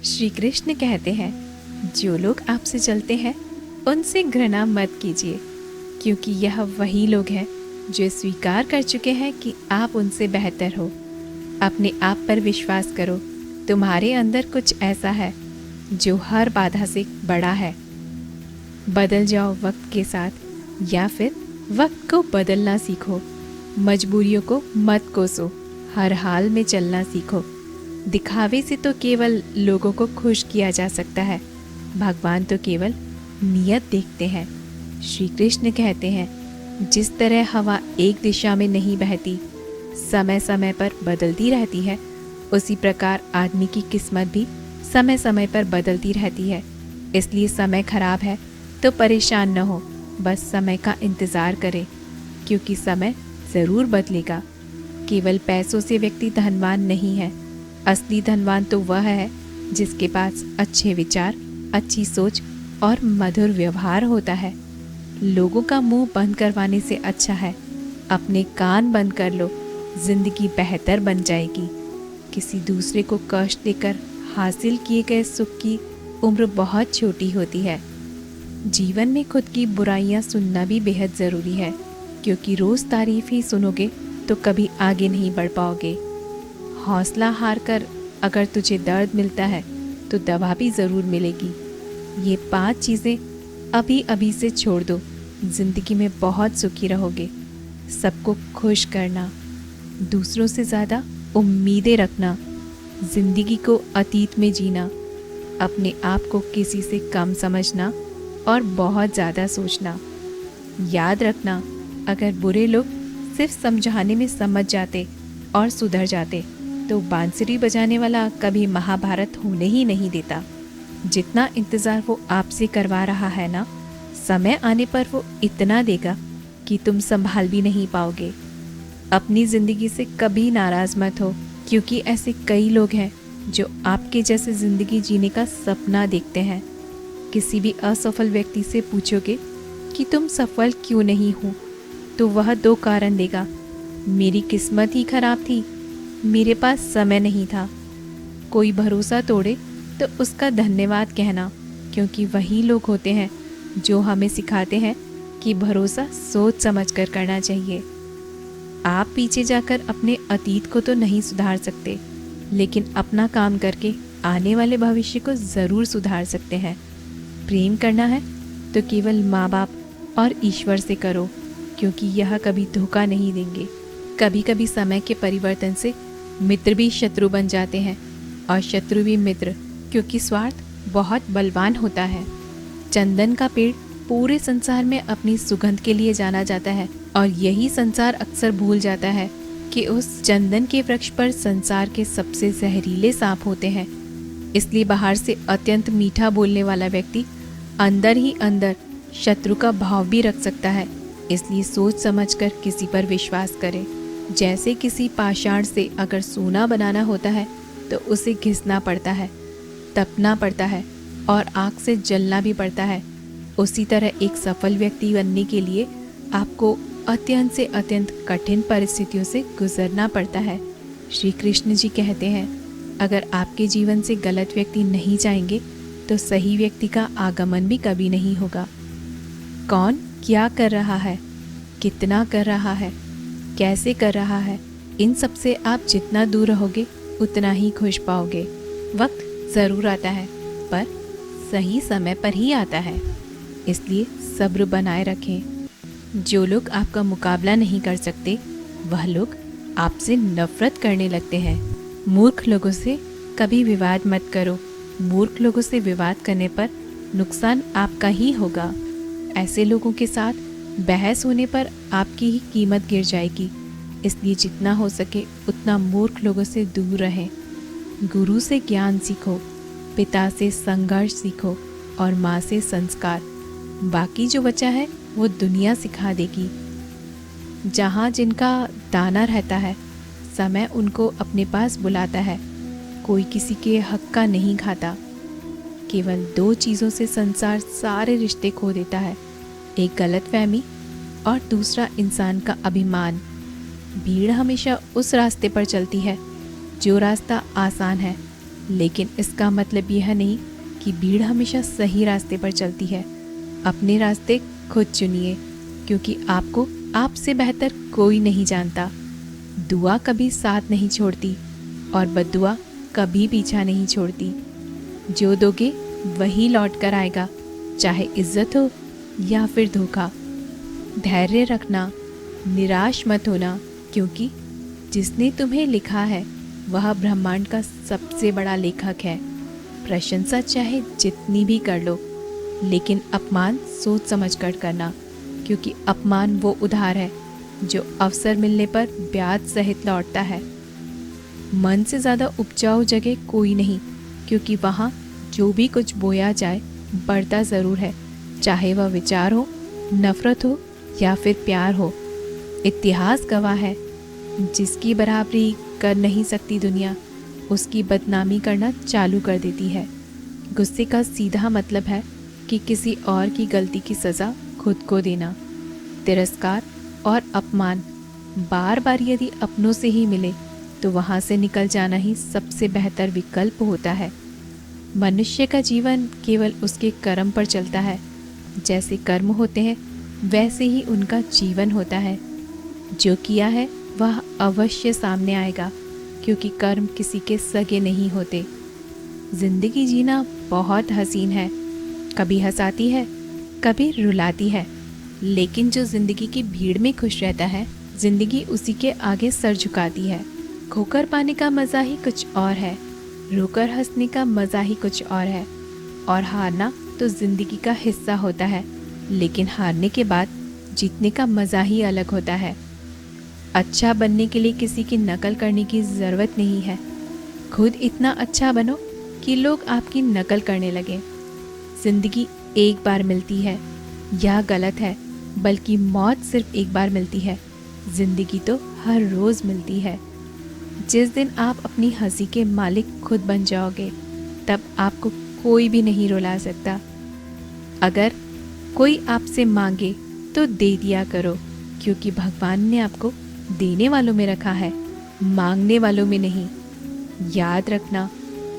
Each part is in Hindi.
श्री कृष्ण कहते हैं, जो लोग आपसे चलते हैं उनसे घृणा मत कीजिए, क्योंकि यह वही लोग हैं जो स्वीकार कर चुके हैं कि आप उनसे बेहतर हो। अपने आप पर विश्वास करो, तुम्हारे अंदर कुछ ऐसा है जो हर बाधा से बड़ा है। बदल जाओ वक्त के साथ, या फिर वक्त को बदलना सीखो। मजबूरियों को मत कोसो, हर हाल में चलना सीखो। दिखावे से तो केवल लोगों को खुश किया जा सकता है, भगवान तो केवल नियत देखते हैं। श्री कृष्ण कहते हैं, जिस तरह हवा एक दिशा में नहीं बहती, समय समय पर बदलती रहती है, उसी प्रकार आदमी की किस्मत भी समय समय पर बदलती रहती है। इसलिए समय खराब है तो परेशान न हो, बस समय का इंतज़ार करें, क्योंकि समय ज़रूर बदलेगा। केवल पैसों से व्यक्ति धनवान नहीं है, असली धनवान तो वह है जिसके पास अच्छे विचार, अच्छी सोच और मधुर व्यवहार होता है। लोगों का मुंह बंद करवाने से अच्छा है अपने कान बंद कर लो, जिंदगी बेहतर बन जाएगी। किसी दूसरे को कष्ट देकर हासिल किए गए सुख की उम्र बहुत छोटी होती है। जीवन में खुद की बुराइयां सुनना भी बेहद ज़रूरी है, क्योंकि रोज़ तारीफ ही सुनोगे तो कभी आगे नहीं बढ़ पाओगे। हौसला हार कर अगर तुझे दर्द मिलता है तो दवा भी ज़रूर मिलेगी। ये 5 चीज़ें अभी अभी से छोड़ दो, ज़िंदगी में बहुत सुखी रहोगे। सबको खुश करना, दूसरों से ज़्यादा उम्मीदें रखना, ज़िंदगी को अतीत में जीना, अपने आप को किसी से कम समझना और बहुत ज़्यादा सोचना। याद रखना, अगर बुरे लोग सिर्फ समझाने में समझ जाते और सुधर जाते तो बांसुरी बजाने वाला कभी महाभारत होने ही नहीं देता। जितना इंतज़ार वो आपसे करवा रहा है ना, समय आने पर वो इतना देगा कि तुम संभाल भी नहीं पाओगे। अपनी ज़िंदगी से कभी नाराज़ मत हो, क्योंकि ऐसे कई लोग हैं जो आपके जैसे ज़िंदगी जीने का सपना देखते हैं। किसी भी असफल व्यक्ति से पूछोगे कि तुम सफल क्यों नहीं हो, तो वह 2 कारण देगा। मेरी किस्मत ही खराब थी, मेरे पास समय नहीं था। कोई भरोसा तोड़े तो उसका धन्यवाद कहना, क्योंकि वही लोग होते हैं जो हमें सिखाते हैं कि भरोसा सोच समझ कर करना चाहिए। आप पीछे जाकर अपने अतीत को तो नहीं सुधार सकते, लेकिन अपना काम करके आने वाले भविष्य को ज़रूर सुधार सकते हैं। प्रेम करना है तो केवल माँ बाप और ईश्वर से करो, क्योंकि यह कभी धोखा नहीं देंगे। कभी कभी समय के परिवर्तन से मित्र भी शत्रु बन जाते हैं और शत्रु भी मित्र, क्योंकि स्वार्थ बहुत बलवान होता है। चंदन का पेड़ पूरे संसार में अपनी सुगंध के लिए जाना जाता है, और यही संसार अक्सर भूल जाता है कि उस चंदन के वृक्ष पर संसार के सबसे जहरीले सांप होते हैं। इसलिए बाहर से अत्यंत मीठा बोलने वाला व्यक्ति अंदर ही अंदर शत्रु का भाव भी रख सकता है। इसलिए सोच समझकर किसी पर विश्वास करें। जैसे किसी पाषाण से अगर सोना बनाना होता है तो उसे घिसना पड़ता है, तपना पड़ता है और आग से जलना भी पड़ता है। उसी तरह एक सफल व्यक्ति बनने के लिए आपको अत्यंत से अत्यंत कठिन परिस्थितियों से गुजरना पड़ता है। श्री कृष्ण जी कहते हैं, अगर आपके जीवन से गलत व्यक्ति नहीं जाएंगे तो सही व्यक्ति का आगमन भी कभी नहीं होगा। कौन क्या कर रहा है, कितना कर रहा है, कैसे कर रहा है, इन सब से आप जितना दूर रहोगे उतना ही खुश पाओगे। वक्त ज़रूर आता है, पर सही समय पर ही आता है। इसलिए सब्र बनाए रखें। जो लोग आपका मुकाबला नहीं कर सकते, वह लोग आपसे नफरत करने लगते हैं। मूर्ख लोगों से कभी विवाद मत करो। मूर्ख लोगों से विवाद करने पर नुकसान आपका ही होगा। ऐसे लोगों के साथ बहस होने पर आपकी ही कीमत गिर जाएगी। इसलिए जितना हो सके उतना मूर्ख लोगों से दूर रहें। गुरु से ज्ञान सीखो, पिता से संघर्ष सीखो और माँ से संस्कार। बाकी जो बचा है वो दुनिया सिखा देगी। जहाँ जिनका दाना रहता है, समय उनको अपने पास बुलाता है। कोई किसी के हक का नहीं खाता। केवल 2 चीज़ों से संसार सारे रिश्ते खो देता है, एक गलतफहमी और दूसरा इंसान का अभिमान। भीड़ हमेशा उस रास्ते पर चलती है जो रास्ता आसान है, लेकिन इसका मतलब यह नहीं कि भीड़ हमेशा सही रास्ते पर चलती है। अपने रास्ते खुद चुनिए, क्योंकि आपको आपसे बेहतर कोई नहीं जानता। दुआ कभी साथ नहीं छोड़ती और बद्दुआ कभी पीछा नहीं छोड़ती। जो दोगे वही लौट कर आएगा, चाहे इज्जत हो या फिर धोखा। धैर्य रखना, निराश मत होना, क्योंकि जिसने तुम्हें लिखा है वह ब्रह्मांड का सबसे बड़ा लेखक है। प्रशंसा चाहे जितनी भी कर लो, लेकिन अपमान सोच समझ कर करना, क्योंकि अपमान वो उधार है जो अवसर मिलने पर ब्याज सहित लौटता है। मन से ज़्यादा उपजाऊ जगह कोई नहीं, क्योंकि वहाँ जो भी कुछ बोया जाए बढ़ता ज़रूर है, चाहे वह विचार हो, नफरत हो या फिर प्यार हो। इतिहास गवाह है, जिसकी बराबरी कर नहीं सकती दुनिया, उसकी बदनामी करना चालू कर देती है। गुस्से का सीधा मतलब है कि किसी और की गलती की सज़ा खुद को देना। तिरस्कार और अपमान बार बार यदि अपनों से ही मिले तो वहाँ से निकल जाना ही सबसे बेहतर विकल्प होता है। मनुष्य का जीवन केवल उसके कर्म पर चलता है। जैसे कर्म होते हैं वैसे ही उनका जीवन होता है। जो किया है वह अवश्य सामने आएगा, क्योंकि कर्म किसी के सगे नहीं होते। जिंदगी जीना बहुत हसीन है, कभी हंसाती है, कभी रुलाती है, लेकिन जो जिंदगी की भीड़ में खुश रहता है, जिंदगी उसी के आगे सर झुकाती है। खोकर पाने का मज़ा ही कुछ और है, रोकर हंसने का मज़ा ही कुछ और है। और हारना तो जिंदगी का हिस्सा होता है, लेकिन हारने के बाद जीतने का मज़ा ही अलग होता है। अच्छा बनने के लिए किसी की नकल करने की ज़रूरत नहीं है। खुद इतना अच्छा बनो कि लोग आपकी नकल करने लगें। ज़िंदगी एक बार मिलती है, यह गलत है, बल्कि मौत सिर्फ एक बार मिलती है। ज़िंदगी तो हर रोज़ मिलती है। जिस दिन आप अपनी हंसी के मालिक खुद बन जाओगे, तब आपको कोई भी नहीं रुला सकता। अगर कोई आपसे मांगे तो दे दिया करो, क्योंकि भगवान ने आपको देने वालों में रखा है, मांगने वालों में नहीं। याद रखना,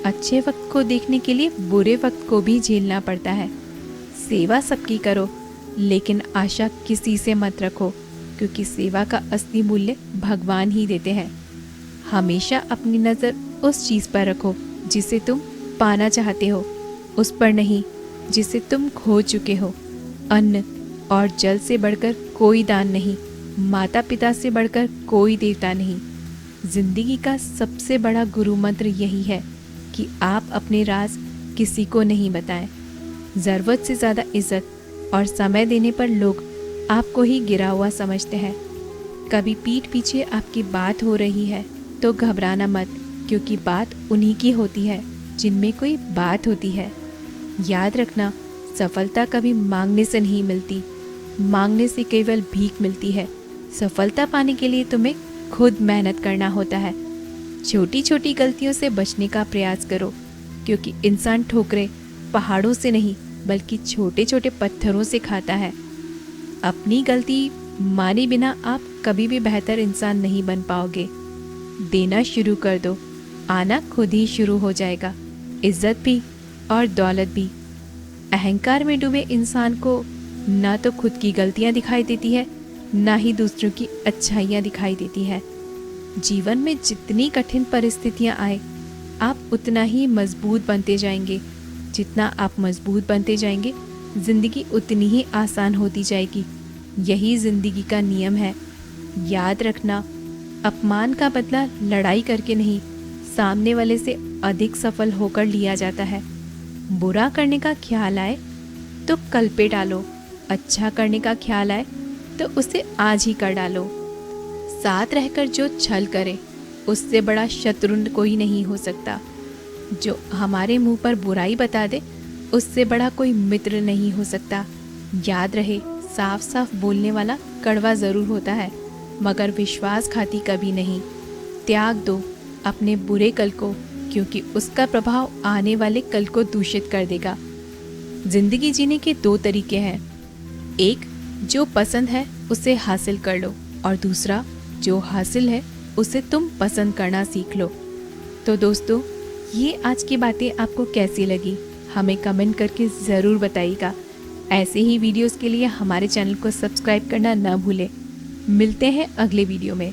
अच्छे वक्त को देखने के लिए बुरे वक्त को भी झेलना पड़ता है। सेवा सबकी करो, लेकिन आशा किसी से मत रखो, क्योंकि सेवा का असली मूल्य भगवान ही देते हैं। हमेशा अपनी नज़र उस चीज़ पर रखो जिसे तुम पाना चाहते हो, उस पर नहीं जिसे तुम खो चुके हो। अन्न और जल से बढ़कर कोई दान नहीं, माता पिता से बढ़कर कोई देवता नहीं। जिंदगी का सबसे बड़ा गुरु मंत्र यही है कि आप अपने राज किसी को नहीं बताएं। ज़रूरत से ज़्यादा इज्जत और समय देने पर लोग आपको ही गिरा हुआ समझते हैं। कभी पीठ पीछे आपकी बात हो रही है तो घबराना मत, क्योंकि बात उन्हीं की होती है जिनमें कोई बात होती है। याद रखना, सफलता कभी मांगने से नहीं मिलती, मांगने से केवल भीख मिलती है। सफलता पाने के लिए तुम्हें खुद मेहनत करना होता है। छोटी छोटी गलतियों से बचने का प्रयास करो, क्योंकि इंसान ठोकरें पहाड़ों से नहीं बल्कि छोटे छोटे पत्थरों से खाता है। अपनी गलती माने बिना आप कभी भी बेहतर इंसान नहीं बन पाओगे। देना शुरू कर दो, आना खुद ही शुरू हो जाएगा, इज्जत भी और दौलत भी। अहंकार में डूबे इंसान को ना तो खुद की गलतियां दिखाई देती है, ना ही दूसरों की अच्छाइयाँ दिखाई देती है। जीवन में जितनी कठिन परिस्थितियाँ आए, आप उतना ही मजबूत बनते जाएंगे। जितना आप मजबूत बनते जाएंगे, ज़िंदगी उतनी ही आसान होती जाएगी। यही ज़िंदगी का नियम है। याद रखना, अपमान का बदला लड़ाई करके नहीं, सामने वाले से अधिक सफल होकर लिया जाता है। बुरा करने का ख्याल आए तो कल पे डालो, अच्छा करने का ख्याल आए तो उसे आज ही कर डालो। साथ रहकर जो छल करे, उससे बड़ा शत्रु कोई नहीं हो सकता। जो हमारे मुंह पर बुराई बता दे, उससे बड़ा कोई मित्र नहीं हो सकता। याद रहे, साफ साफ बोलने वाला कड़वा ज़रूर होता है, मगर विश्वासघाती कभी नहीं। त्याग दो अपने बुरे कल को, क्योंकि उसका प्रभाव आने वाले कल को दूषित कर देगा। जिंदगी जीने के दो तरीके हैं, एक जो पसंद है उसे हासिल कर लो, और दूसरा जो हासिल है उसे तुम पसंद करना सीख लो। तो दोस्तों, ये आज की बातें आपको कैसी लगी हमें कमेंट करके ज़रूर बताइएगा। ऐसे ही वीडियोस के लिए हमारे चैनल को सब्सक्राइब करना ना भूलें। मिलते हैं अगले वीडियो में।